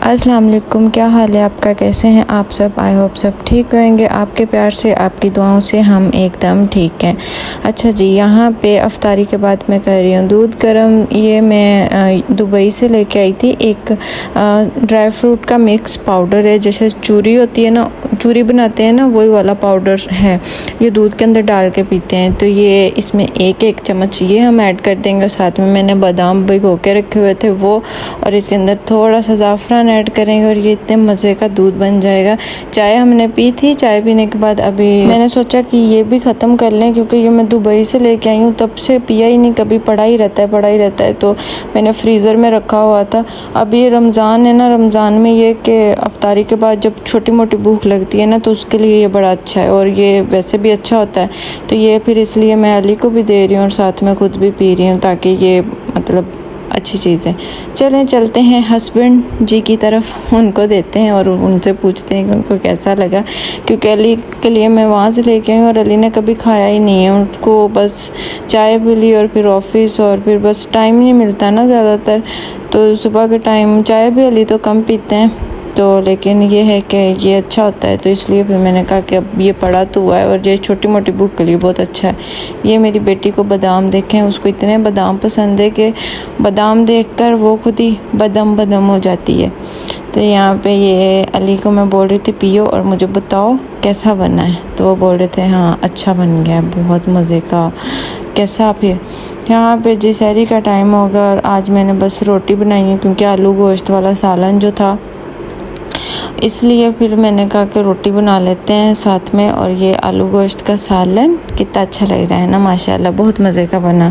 अस्सलाम वालेकुम, क्या हाल है आपका? कैसे हैं आप सब? आई होप सब ठीक होंगे। आपके प्यार से, आपकी दुआओं से हम एकदम ठीक हैं। अच्छा जी, यहाँ पे अफ्तारी के बाद मैं कर रही हूँ दूध गर्म। ये मैं दुबई से लेके आई थी। एक ड्राई फ्रूट का मिक्स पाउडर है, जैसे चूरी होती है ना, चूरी बनाते हैं ना, वही वाला पाउडर है। ये दूध के अंदर डाल के पीते हैं। तो ये इसमें एक चम्मच ये हम ऐड कर देंगे और साथ में मैंने बादाम भिगो के रखे हुए थे वो, और इसके अंदर थोड़ा सा ज़ाफ़रान ऐड करेंगे और ये इतने मज़े का दूध बन जाएगा। चाय हमने पी थी, चाय पीने के बाद अभी मैंने सोचा कि ये भी ख़त्म कर लें, क्योंकि ये मैं दुबई से लेके आई हूँ, तब से पिया ही नहीं, कभी पड़ा ही रहता है। तो मैंने फ्रीज़र में रखा हुआ था। अब ये रमज़ान है ना, रमज़ान में ये कि अफ्तारी के बाद जब छोटी मोटी भूख लगती है ना, तो उसके लिए ये बड़ा अच्छा है, और ये वैसे भी अच्छा होता है। तो ये फिर इसलिए मैं अली को भी दे रही हूँ और साथ में खुद भी पी रही हूँ, ताकि ये मतलब अच्छी चीज़ है। चलें चलते हैं हस्बैंड जी की तरफ, उनको देते हैं और उनसे पूछते हैं कि उनको कैसा लगा, क्योंकि अली के लिए मैं वहाँ से लेके आई हूँ और अली ने कभी खाया ही नहीं है। उनको बस चाय पी ली और फिर ऑफिस, और फिर बस टाइम नहीं मिलता ना ज़्यादातर, तो सुबह के टाइम चाय भी अली तो कम पीते हैं। तो लेकिन ये है कि ये अच्छा होता है, तो इसलिए फिर मैंने कहा कि अब ये पड़ा तो हुआ है और ये छोटी मोटी भूख के लिए बहुत अच्छा है। ये मेरी बेटी को बादाम देखें, उसको इतने बादाम पसंद है कि बादाम देखकर वो खुद ही बदम बदम हो जाती है। तो यहाँ पे ये अली को मैं बोल रही थी पियो और मुझे बताओ कैसा बना है, तो वो बोल रहे थे हाँ अच्छा बन गया, बहुत मज़े का। कैसा फिर यहाँ पे जी सहरी का टाइम होगा और आज मैंने बस रोटी बनाई है, क्योंकि आलू गोश्त वाला सालन जो था, इसलिए फिर मैंने कहा कि रोटी बना लेते हैं साथ में। और ये आलू गोश्त का सालन कितना अच्छा लग रहा है ना, माशाल्लाह बहुत मज़े का बना।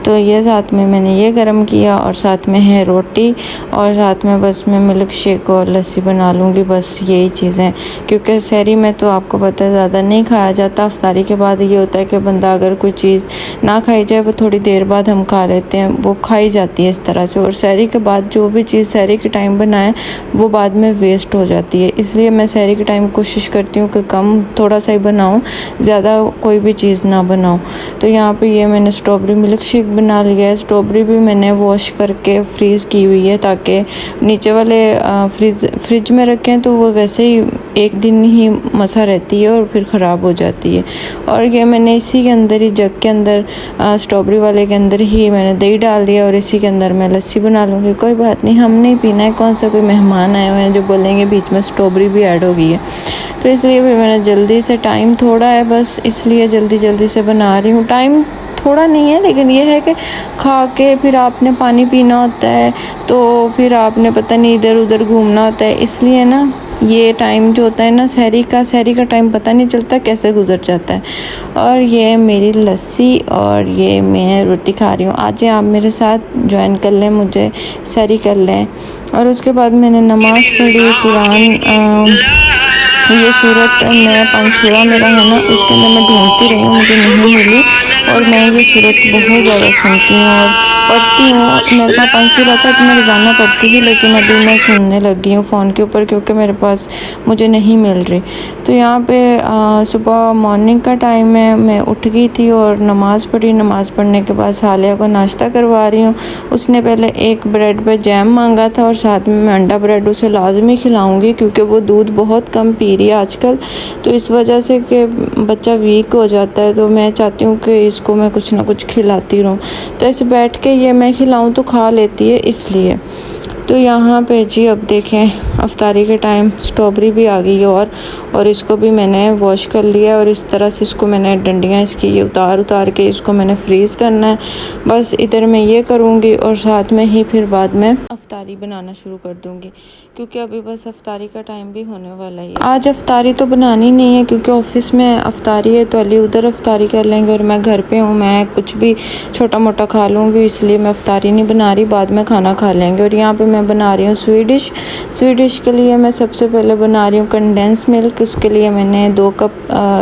तो ये साथ में मैंने ये गरम किया और साथ में है रोटी, और साथ में बस मैं मिल्क शेक और लस्सी बना लूँगी, बस यही चीज़ें। क्योंकि सहरी में तो आपको पता है ज़्यादा नहीं खाया जाता। अफ्तारी के बाद ये होता है कि बंदा अगर कोई चीज़ ना खाई जाए, वो थोड़ी देर बाद हम खा लेते हैं, वो खाई जाती है इस तरह से। और सहरी के बाद जो भी चीज़ सहरी के टाइम बनाए वो बाद में वेस्ट हो जाती है, इसलिए मैं सहरी के टाइम कोशिश करती हूँ कि कम थोड़ा सा ही बनाऊँ, ज़्यादा कोई भी चीज़ ना बनाऊँ। तो यहाँ पे ये मैंने स्ट्रॉबेरी मिल्क शेक बना लिया है। स्ट्रॉबेरी भी मैंने वॉश करके फ्रीज़ की हुई है, ताकि नीचे वाले फ्रिज में रखें तो वो वैसे ही एक दिन ही मसा रहती है और फिर ख़राब हो जाती है। और ये मैंने इसी के अंदर ही, जग के अंदर, स्ट्रॉबेरी वाले के अंदर ही मैंने दही डाल दिया और इसी के अंदर मैं लस्सी बना लूँगी। कोई बात नहीं, हम नहीं पीना है, कौन सा कोई मेहमान आए हुए हैं जो बोलेंगे बीच में स्ट्रॉबेरी भी ऐड हो गई है। तो इसलिए फिर मैंने जल्दी से, टाइम थोड़ा है बस, इसलिए जल्दी से बना रही हूँ। टाइम थोड़ा नहीं है, लेकिन ये है कि खा के फिर आपने पानी पीना होता है, तो फिर आपने पता नहीं इधर उधर घूमना होता है, इसलिए ना ये टाइम जो होता है ना सहरी का टाइम पता नहीं चलता कैसे गुजर जाता है। और ये मेरी लस्सी और ये मैं रोटी खा रही हूँ। आज आप मेरे साथ ज्वाइन कर लें, मुझे सहरी कर लें। और उसके बाद मैंने नमाज़ पढ़ी, कुरान, ये सूरत मैं पंचूरा मेरा है ना, उसके अंदर मैं ढूंढती रही हूँ, मुझे नहीं मिली, और मैं ये सूरत बहुत ज़्यादा सुनती हूँ और पढ़ती हूँ। मेरे पास पंचूरा था तो मैं रोज़ाना पढ़ती थी, लेकिन अभी मैं सुनने लगी हूँ फ़ोन के ऊपर, क्योंकि मेरे पास मुझे नहीं मिल रही। तो यहाँ पे सुबह मॉर्निंग का टाइम है, मैं उठ गई थी और नमाज़ पढ़ी। नमाज़ पढ़ने के बाद सालिया को नाश्ता करवा रही हूँ। उसने पहले एक ब्रेड पे जैम मांगा था और साथ में मैं अंडा ब्रेड उसे लाजमी खिलाऊँगी, क्योंकि वो दूध बहुत कम पी रही है आजकल, तो इस वजह से कि बच्चा वीक हो जाता है, तो मैं चाहती हूँ कि इसको मैं कुछ ना कुछ खिलाती रहूँ। तो ऐसे बैठ के ये मैं खिलाऊँ तो खा लेती है, इसलिए। तो यहाँ पे जी अब देखें अफ्तारी के टाइम स्ट्रॉबेरी भी आ गई है, और इसको भी मैंने वॉश कर लिया, और इस तरह से इसको मैंने डंडियाँ इसकी ये उतार के इसको मैंने फ्रीज़ करना है। बस इधर मैं ये करूँगी और साथ में ही फिर बाद में अफ्तारी बनाना शुरू कर दूँगी, क्योंकि अभी बस अफ्तारी का टाइम भी होने वाला है। आज अफ्तारी तो बनानी नहीं है, क्योंकि ऑफिस में अफ्तारी है, तो अली उधर अफ्तारी कर लेंगे और मैं घर पे हूँ, मैं कुछ भी छोटा मोटा खा लूँगी, इसलिए मैं अफ्तारी नहीं बना रही, बाद में खाना खा लेंगे। और यहाँ पे मैं बना रही हूँ स्वीट डिश के लिए मैं सबसे पहले बना रही हूँ कंडेंस मिल्क। उसके लिए मैंने 2 कप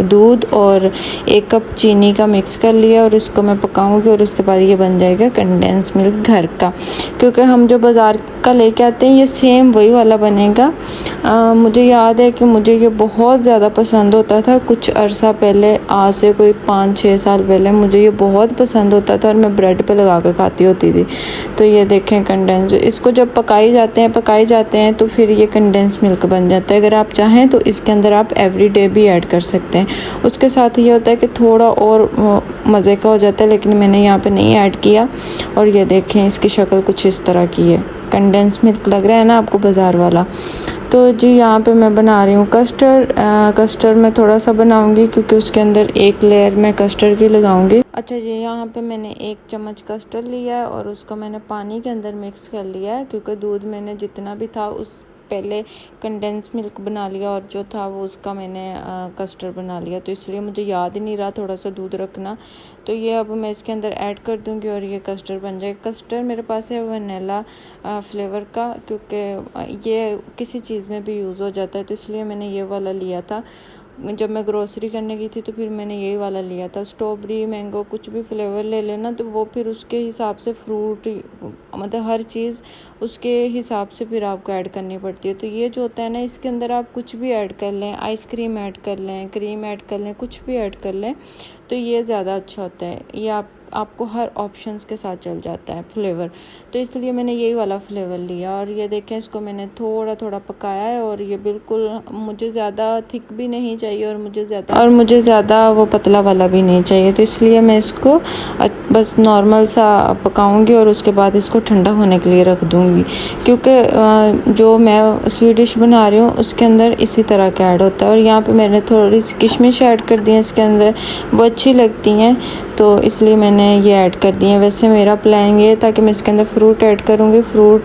दूध और 1 कप चीनी का मिक्स कर लिया, और इसको मैं पकाऊंगी, और उसके बाद ये बन जाएगा कंडेंस मिल्क घर का। क्योंकि हम जो बाज़ार का लेके आते हैं ये सेम वही वाला बनेगा, मुझे याद है कि मुझे ये बहुत ज़्यादा पसंद होता था कुछ अरसा पहले, आज से कोई 5-6 साल पहले मुझे ये बहुत पसंद होता था और मैं ब्रेड पे लगा कर खाती होती थी। तो ये देखें कंडेंस, इसको जब पकाए जाते हैं तो फिर ये कंडेंस मिल्क बन जाता है। अगर आप चाहें तो इसके अंदर आप एवरीडे भी ऐड कर सकते हैं। उसके साथ ये होता है कि थोड़ा और मज़े का हो जाता है, लेकिन मैंने यहाँ पे नहीं ऐड किया। और ये देखें इसकी शक्ल कुछ इस तरह की है, कंडेंस मिल्क लग रहा है ना आपको बाज़ार वाला। तो जी यहाँ पे मैं बना रही हूँ कस्टर्ड मैं थोड़ा सा बनाऊँगी क्योंकि उसके अंदर एक लेयर मैं कस्टर्ड की लगाऊँगी। अच्छा जी, यहाँ पे मैंने 1 चम्मच कस्टर्ड लिया है और उसको मैंने पानी के अंदर मिक्स कर लिया है, क्योंकि दूध मैंने जितना भी था उस पहले कंडेंस मिल्क बना लिया और जो था वो उसका मैंने कस्टर्ड बना लिया, तो इसलिए मुझे याद ही नहीं रहा थोड़ा सा दूध रखना। तो ये अब मैं इसके अंदर ऐड कर दूंगी और ये कस्टर्ड बन जाएगा। कस्टर्ड मेरे पास है वनीला फ्लेवर का, क्योंकि ये किसी चीज़ में भी यूज़ हो जाता है, तो इसलिए मैंने ये वाला लिया था। जब मैं ग्रोसरी करने गई थी तो फिर मैंने यही वाला लिया था। स्ट्रॉबेरी, मैंगो कुछ भी फ्लेवर ले लेना तो वो फिर उसके हिसाब से फ्रूट, मतलब हर चीज़ उसके हिसाब से फिर आपको ऐड करनी पड़ती है। तो ये जो होता है ना, इसके अंदर आप कुछ भी ऐड कर लें, आइसक्रीम ऐड कर लें, क्रीम ऐड कर लें, कुछ भी ऐड कर लें तो ये ज़्यादा अच्छा होता है। ये आपको हर ऑप्शंस के साथ चल जाता है फ्लेवर, तो इसलिए मैंने यही वाला फ्लेवर लिया। और ये देखें इसको मैंने थोड़ा थोड़ा पकाया है और ये बिल्कुल, मुझे ज़्यादा थिक भी नहीं चाहिए और मुझे ज़्यादा वो पतला वाला भी नहीं चाहिए, तो इसलिए मैं इसको बस नॉर्मल सा पकाऊंगी और उसके बाद इसको ठंडा होने के लिए रख दूंगी। क्योंकि जो मैं स्वीट डिश बना रही हूँ उसके अंदर इसी तरह का ऐड होता है। और यहाँ पे मैंने थोड़ी सी किशमिश ऐड कर दी है इसके अंदर, वो अच्छी लगती हैं तो इसलिए मैंने ये ऐड कर दी है। वैसे मेरा प्लान ये था कि मैं इसके अंदर फ्रूट ऐड करूँगी,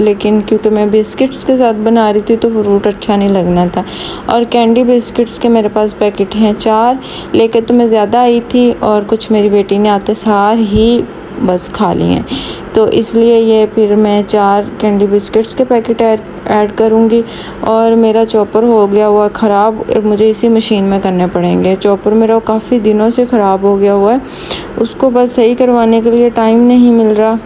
लेकिन क्योंकि मैं बिस्किट्स के साथ बना रही थी तो फ्रूट अच्छा नहीं लगना था। और कैंडी बिस्किट्स के मेरे पास पैकेट हैं 4, लेके तो मैं ज़्यादा आई थी और कुछ मेरी बेटी ने आते सार ही बस खा लिए हैं, तो इसलिए ये फिर मैं 4 कैंडी बिस्किट्स के पैकेट ऐड करूँगी। और मेरा चॉपर हो गया हुआ ख़राब और मुझे इसी मशीन में करने पड़ेंगे। चॉपर मेरा काफ़ी दिनों से ख़राब हो गया हुआ है, उसको बस सही करवाने के लिए टाइम नहीं मिल रहा।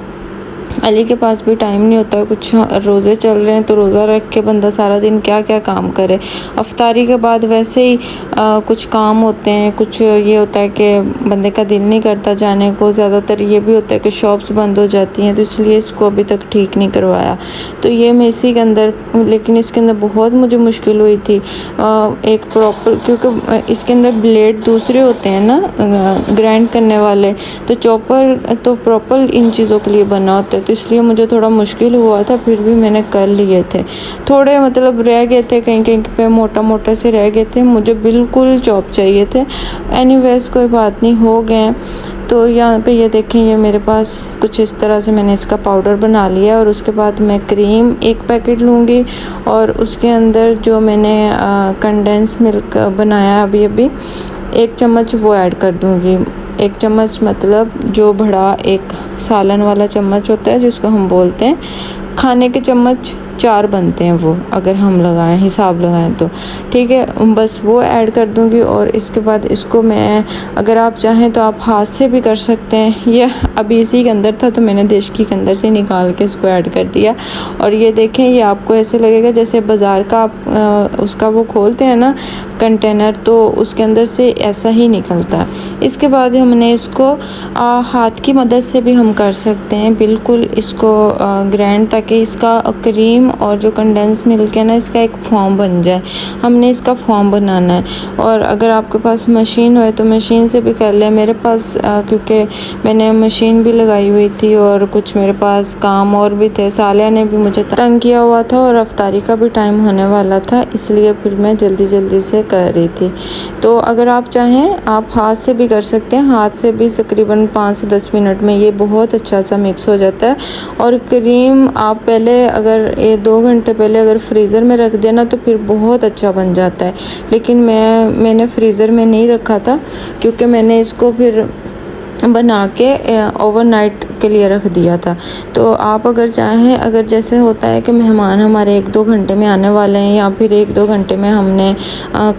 अली के पास भी टाइम नहीं होता, कुछ रोज़े चल रहे हैं तो रोज़ा रख के बंदा सारा दिन क्या क्या काम करे। अफ्तारी के बाद वैसे ही कुछ काम होते हैं, कुछ ये होता है कि बंदे का दिल नहीं करता जाने को, ज़्यादातर ये भी होता है कि शॉप्स बंद हो जाती हैं, तो इसलिए इसको अभी तक ठीक नहीं करवाया। तो ये मैं इसी के अंदर, लेकिन इसके अंदर बहुत मुझे मुश्किल हुई थी एक प्रॉपर, क्योंकि इसके अंदर ब्लेड दूसरे होते हैं ना ग्राइंड करने वाले, तो चॉपर तो प्रॉपर इन चीज़ों के लिए बना होता है, तो इसलिए मुझे थोड़ा मुश्किल हुआ था। फिर भी मैंने कर लिए थे, थोड़े मतलब रह गए थे, कहीं कहीं पे मोटा मोटा से रह गए थे, मुझे बिल्कुल चॉप चाहिए थे। एनीवेज कोई बात नहीं, हो गए। तो यहाँ पे ये देखें, ये मेरे पास कुछ इस तरह से मैंने इसका पाउडर बना लिया। और उसके बाद मैं क्रीम 1 पैकेट लूँगी और उसके अंदर जो मैंने कंडेंस मिल्क बनाया अभी 1 चम्मच वो ऐड कर दूँगी। 1 चम्मच मतलब जो बड़ा एक सालन वाला चम्मच होता है जिसको हम बोलते हैं, खाने के चम्मच 4 बनते हैं वो, अगर हम हिसाब लगाएं तो ठीक है। बस वो ऐड कर दूंगी और इसके बाद इसको मैं, अगर आप चाहें तो आप हाथ से भी कर सकते हैं। ये अभी इसी के अंदर था तो मैंने देशकी के अंदर से निकाल के इसको ऐड कर दिया। और ये देखें, ये आपको ऐसे लगेगा जैसे बाज़ार का आप उसका वो खोलते हैं ना कंटेनर, तो उसके अंदर से ऐसा ही निकलता है। इसके बाद हमने इसको हाथ की मदद से भी हम कर सकते हैं बिल्कुल इसको ग्राइंड, ताकि इसका क्रीम और जो कंडेंस मिल्क है ना, इसका एक फॉर्म बन जाए। हमने इसका फॉर्म बनाना है। और अगर आपके पास मशीन हो तो मशीन से भी कर लें। मेरे पास क्योंकि मैंने मशीन भी लगाई हुई थी और कुछ मेरे पास काम और भी थे, सालिया ने भी मुझे तंग किया हुआ था और अफ्तारी का भी टाइम होने वाला था, इसलिए फिर मैं जल्दी से कर रही थी। तो अगर आप चाहें आप हाथ से भी कर सकते हैं, हाथ से भी तकरीबन 5 से 10 मिनट में ये बहुत अच्छा सा मिक्स हो जाता है। और क्रीम आप पहले अगर 2 घंटे पहले अगर फ्रीज़र में रख देना तो फिर बहुत अच्छा बन जाता है। लेकिन मैंने फ्रीज़र में नहीं रखा था, क्योंकि मैंने इसको फिर बना के ओवरनाइट के लिए रख दिया था। तो आप अगर चाहें, अगर जैसे होता है कि मेहमान हमारे 1-2 घंटे में आने वाले हैं या फिर 1-2 घंटे में हमने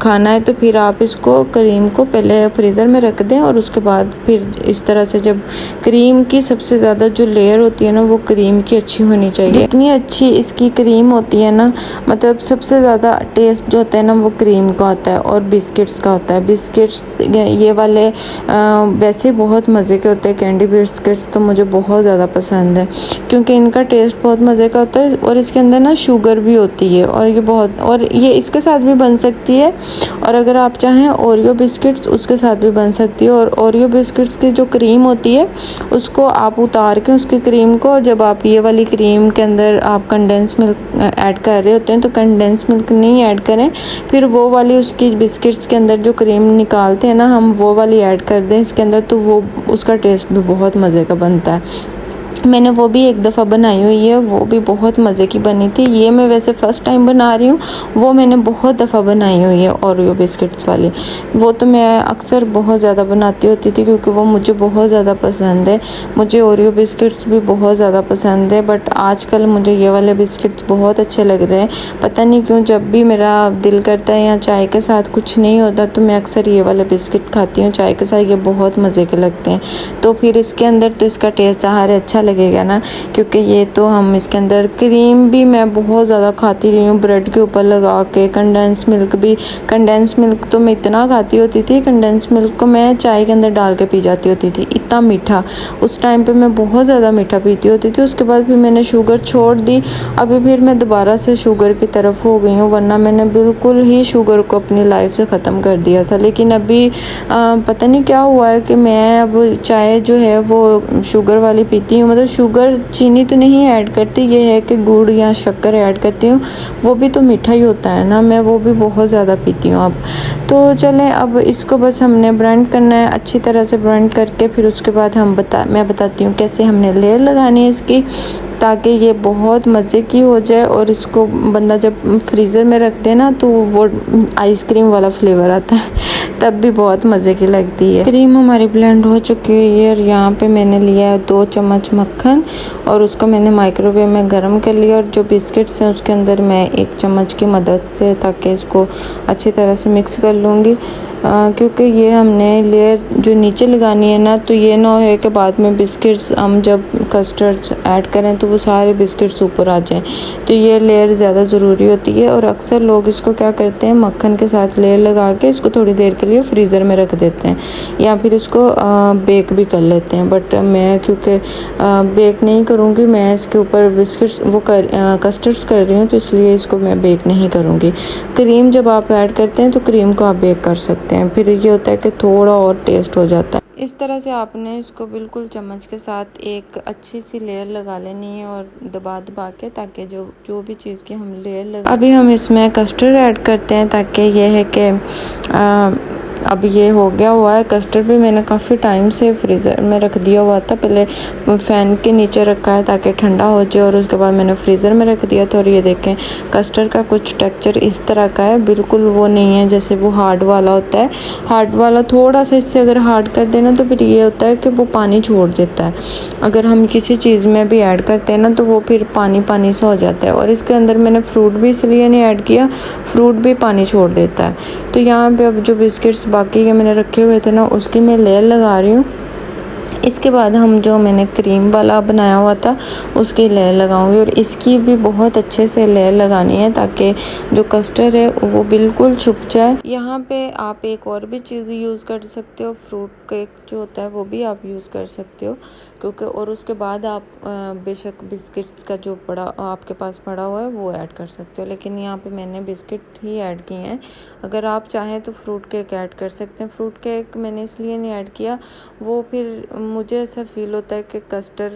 खाना है, तो फिर आप इसको क्रीम को पहले फ्रीज़र में रख दें और उसके बाद फिर इस तरह से, जब क्रीम की सबसे ज़्यादा जो लेयर होती है ना, वो क्रीम की अच्छी होनी चाहिए। जितनी अच्छी इसकी क्रीम होती है ना, मतलब सबसे ज़्यादा टेस्ट जो होता है ना वो क्रीम का होता है और बिस्किट्स का होता है। बिस्किट्स ये वाले वैसे बहुत मज़े के होते हैं। कैंडी बिस्किट्स तो मुझे बहुत ज़्यादा पसंद है क्योंकि इनका टेस्ट बहुत मज़े का होता है और इसके अंदर ना शुगर भी होती है और ये इसके साथ भी बन सकती है। और अगर आप चाहें ओरियो बिस्किट्स उसके साथ भी बन सकती है। और ओरियो बिस्किट्स की जो क्रीम होती है उसको आप उतार के उसकी क्रीम को, और जब आप ये वाली क्रीम के अंदर आप कंडेंस मिल्क ऐड कर रहे होते हैं तो कंडेंस मिल्क नहीं ऐड करें, फिर वो वाली उसकी बिस्किट्स के अंदर जो क्रीम निकालते हैं ना हम, वो वाली ऐड कर दें इसके अंदर, तो वो उसका टेस्ट भी बहुत मज़े का बनता है। मैंने वो भी एक दफ़ा बनाई हुई है, वो भी बहुत मज़े की बनी थी। ये मैं वैसे फ़र्स्ट टाइम बना रही हूँ, वो मैंने बहुत दफ़ा बनाई हुई है ओरियो बिस्किट्स वाली। वो तो मैं अक्सर बहुत ज़्यादा बनाती होती थी क्योंकि वो मुझे बहुत ज़्यादा पसंद है। मुझे ओरियो बिस्किट्स भी बहुत ज़्यादा पसंद है, बट आजकल मुझे ये वाले बिस्किट्स बहुत अच्छे लग रहे हैं। पता नहीं क्यों, जब भी मेरा दिल करता है या चाय के साथ कुछ नहीं होता तो मैं अक्सर ये वाले बिस्किट खाती हूँ चाय के साथ। ये बहुत मज़े के लगते हैं। तो फिर इसके अंदर तो इसका टेस्ट ज़ाहिर अच्छा लगेगा ना, क्योंकि ये तो हम इसके अंदर क्रीम भी मैं बहुत ज़्यादा खाती रही हूँ ब्रेड के ऊपर लगा के। कंडेंस मिल्क भी, कंडेंस मिल्क तो मैं इतना खाती होती थी, कंडेंस मिल्क को मैं चाय के अंदर डाल के पी जाती होती थी, इतना मीठा। उस टाइम पे मैं बहुत ज़्यादा मीठा पीती होती थी। उसके बाद फिर मैंने शुगर छोड़ दी। अभी फिर मैं दोबारा से शुगर की तरफ हो गई हूँ, वरना मैंने बिल्कुल ही शुगर को अपनी लाइफ से ख़त्म कर दिया था। लेकिन अभी पता नहीं क्या हुआ है कि मैं अब चाय जो है वो शुगर वाली पीती हूँ। मतलब शुगर, चीनी तो नहीं ऐड करती, ये है कि गुड़ या शक्कर ऐड करती हूँ, वो भी तो मीठा ही होता है ना, मैं वो भी बहुत ज़्यादा पीती हूँ अब। तो चलें, अब इसको बस हमने ब्लेंड करना है अच्छी तरह से। ब्लेंड करके फिर उसके बाद मैं बताती हूँ कैसे हमने लेयर लगानी है इसकी, ताकि ये बहुत मज़े की हो जाए। और इसको बंदा जब फ्रीज़र में रख दे ना तो वो आइसक्रीम वाला फ्लेवर आता है, तब भी बहुत मज़े की लगती है। क्रीम हमारी ब्लेंड हो चुकी है और यहाँ पे मैंने लिया है 2 चम्मच मक्खन और उसको मैंने माइक्रोवेव में गर्म कर लिया। और जो बिस्किट्स हैं उसके अंदर मैं 1 चम्मच की मदद से, ताकि इसको अच्छी तरह से मिक्स कर लूँगी, क्योंकि ये हमने लेयर जो नीचे लगानी है ना, तो ये ना हो कि बाद में बिस्किट्स हम जब कस्टर्ड्स ऐड करें तो वो सारे बिस्किट्स ऊपर आ जाएं। तो ये लेयर ज़्यादा ज़रूरी होती है और अक्सर लोग इसको क्या करते हैं, मक्खन के साथ लेयर लगा के इसको थोड़ी देर के लिए फ्रीज़र में रख देते हैं या फिर इसको बेक भी कर लेते हैं। बट मैं क्योंकि बेक नहीं करूँगी, मैं इसके ऊपर बिस्किट्स कस्टर्ड्स कर रही हूँ, तो इसलिए इसको मैं बेक नहीं करूँगी। क्रीम जब आप ऐड करते हैं तो क्रीम को आप बेक कर सकते हैं, फिर ये होता है कि थोड़ा और टेस्ट हो जाता है। इस तरह से आपने इसको बिल्कुल चम्मच के साथ एक अच्छी सी लेयर लगा लेनी है और दबा दबा के, ताकि जो भी चीज़ की हम लेयर लगा। अभी हम इसमें कस्टर्ड ऐड करते हैं, ताकि ये है कि अब ये हो गया हुआ है। कस्टर्ड भी मैंने काफ़ी टाइम से फ्रीज़र में रख दिया हुआ था, पहले फ़ैन के नीचे रखा है ताकि ठंडा हो जाए और उसके बाद मैंने फ्रीज़र में रख दिया था। और ये देखें, कस्टर्ड का कुछ टेक्सचर इस तरह का है, बिल्कुल वो नहीं है जैसे वो हार्ड वाला होता है। हार्ड वाला थोड़ा सा इससे अगर हार्ड कर देना तो फिर ये होता है कि वो पानी छोड़ देता है। अगर हम किसी चीज़ में भी ऐड करते हैं ना तो वो फिर पानी पानी सा हो जाता है। और इसके अंदर मैंने फ्रूट भी इसलिए नहीं ऐड किया, फ्रूट भी पानी छोड़ देता है। तो यहाँ पे अब जो बिस्किट्स बाकी के मैंने रखे हुए थे ना, उसकी मैं लेयर लगा रही हूँ। इसके बाद हम जो मैंने क्रीम वाला बनाया हुआ था उसकी लेयर लगाऊंगी और इसकी भी बहुत अच्छे से लेयर लगानी है ताकि जो कस्टर्ड है वो बिल्कुल छुप जाए। यहाँ पे आप एक और भी चीज़ यूज़ कर सकते हो, फ्रूट केक जो होता है वो भी आप यूज़ कर सकते हो, क्योंकि और उसके बाद आप बेशक बिस्किट्स का जो पड़ा आपके पास पड़ा हुआ है वो ऐड कर सकते हो, लेकिन यहाँ पे मैंने बिस्किट ही ऐड किए हैं। अगर आप चाहें तो फ्रूट केक ऐड कर सकते हैं। फ्रूट केक मैंने इसलिए नहीं ऐड किया, वो फिर मुझे ऐसा फील होता है कि कस्टर्ड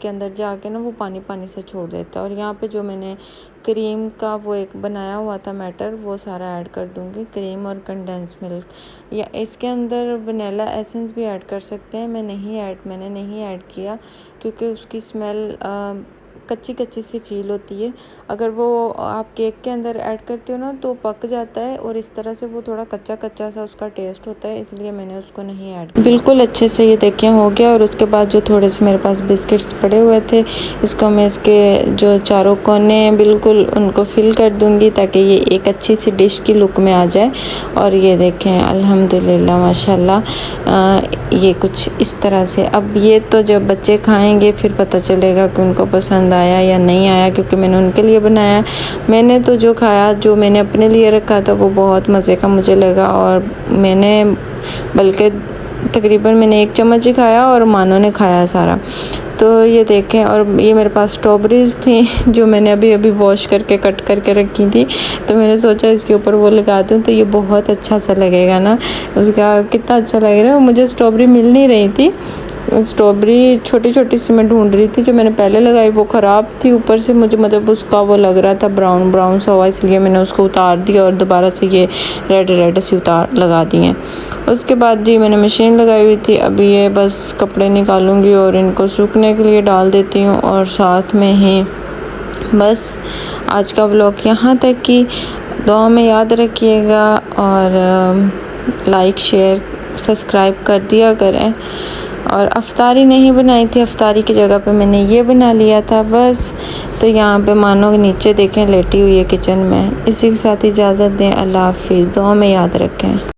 के अंदर जाके ना वो पानी पानी से छोड़ देता है। और यहाँ पे जो मैंने क्रीम का वो एक बनाया हुआ था मैटर, वो सारा ऐड कर दूँगी, क्रीम और कंडेंस मिल्क। या इसके अंदर वनीला एसेंस भी ऐड कर सकते हैं, मैंने नहीं ऐड किया क्योंकि उसकी स्मेल कच्ची कच्ची सी फील होती है। अगर वो आप केक के अंदर ऐड करते हो ना तो पक जाता है, और इस तरह से वो थोड़ा कच्चा कच्चा सा उसका टेस्ट होता है, इसलिए मैंने उसको नहीं ऐड किया। बिल्कुल अच्छे से ये देखिए हो गया। और उसके बाद जो थोड़े से मेरे पास बिस्किट्स पड़े हुए थे, इसको मैं इसके जो चारों कोने हैं बिल्कुल उनको फिल कर दूंगी, ताकि ये एक अच्छी सी डिश की लुक में आ जाए। और ये देखें अल्हम्दुलिल्लाह माशाल्लाह ये कुछ इस तरह से। अब ये तो जब बच्चे खाएंगे फिर पता चलेगा कि उनको पसंद आया या नहीं आया, क्योंकि मैंने उनके लिए बनाया। मैंने तो जो खाया, जो मैंने अपने लिए रखा था, वो बहुत मज़े का मुझे लगा, और मैंने बल्कि तकरीबन मैंने 1 चम्मच ही खाया और मानो ने खाया सारा। तो ये देखें। और ये मेरे पास स्ट्रॉबेरीज़ थी जो मैंने अभी अभी वॉश करके कट करके रखी थी, तो मैंने सोचा इसके ऊपर वो लगा दूँ तो ये बहुत अच्छा सा लगेगा ना। उसका कितना अच्छा लग रहा है। मुझे स्ट्रॉबेरी मिल नहीं रही थी, स्ट्रॉबेरी छोटी छोटी सी मैं ढूंढ रही थी। जो मैंने पहले लगाई वो ख़राब थी, ऊपर से मुझे मतलब उसका वो लग रहा था ब्राउन ब्राउन सा हुआ, इसलिए मैंने उसको उतार दिया और दोबारा से ये रेड रेड से लगा दिए। उसके बाद जी मैंने मशीन लगाई हुई थी, अभी ये बस कपड़े निकालूंगी और इनको सूखने के लिए डाल देती हूँ। और साथ में ही बस आज का व्लॉग यहाँ तक की। दुआ में याद रखिएगा, और लाइक शेयर सब्सक्राइब कर दिया करें। और अफ्तारी नहीं बनाई थी, अफ्तारी की जगह पे मैंने ये बना लिया था बस। तो यहाँ पे मानो नीचे देखें लेटी हुई है किचन में। इसी के साथ इजाज़त दें, अल्लाह हाफिज़। दुआ में याद रखें।